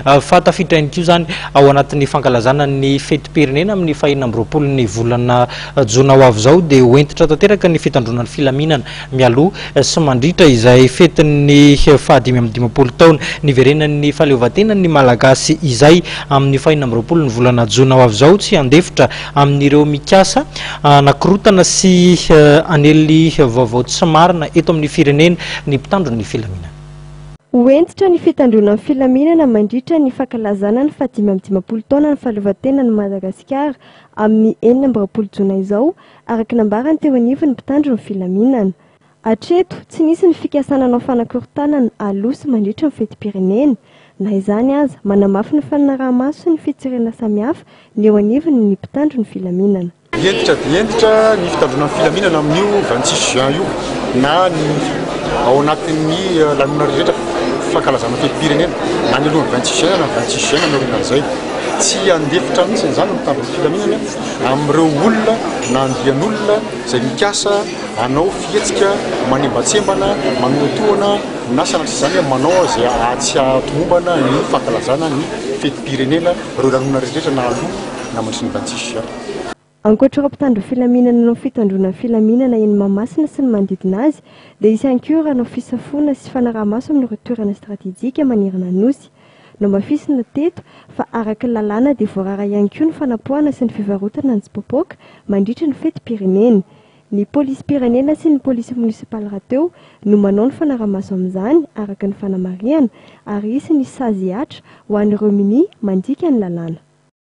fatafitra ihany koa zany ao anatin'ny fankalazana ny feti-pirenena amin'ny fahina amby roapolo ny volana jona ho avy zao dia hoentitra tanteraka ny fitandronan'ny filaminana mialoha sy mandritra izay fetin'ny fahadimy amby dimapolo taona niverenan'ny fahaleovan-tenan'ny malagasy izay amin'ny fahina amby roapolo ny volana jona ho avy zao tsy andefitra amin'ireo mikasa anakorotana sy anely vaovao tsy marina eto amin'ny firenena ny mpitandro ny filaminana. Hoentitra ny fitandronan'ny filaminana mandritra ny fankalazana ny fahadimy amby dimapolo taona ny fahaleovan-tenan'ny Madagasikara amin'ny enina amby roapolo jona izao araka nambarany teo anivon'ny mpitandro ny filaminana. Hatreto tsy nisy ny fikasana anao fanakorontanana aloha sy mandritra ny feti-pirenena. Na izany aza manamafy ny fanaraha-maso sy ny fitsirena samihafa ny eo anivony ny mpitandro ny filaminana. Entitra ny fitandronan'ny filaminana amin'io 26 juin io na ny ao anatin'ny lanona rehetra fankalazana feti-pirenena na ny alohan'ny 26 juin na 26 juin na orinan'izay tsy andefitra mihitsy izany ny mpitandro ny filaminana amin'ireo olona na andian'olona izay mikasa anao fihetsika manembatsembana manoatoana na sanatry izany manao izay tsy atomombana ny fankalazana ny feti-pirenena ireo lanona rehetra na aloha na mandritra ny 26 juin. Ankoatra mpitandro filaminana no fitandronan'ny filaminana eny Mahamasina sy ny manodidina azy dia isy ihany koa raha no fisafoana sy fanaraha-maso amin'ireo toerana stratejika manirana nosy. No mafisina teto fa araka ny lalàna dia voarara ihany koa ny fanapohana sy ny fivarotana ny tsipopoka mandritra ny feti-pirenena. Ny polisy pirenena sy ny polisy munisipaly rahateo no manao ny fanaraha-maso amin'izany araka ny fanamariana ary isy ny sazy hatra ho an'ireo mini mandika ny lalàna.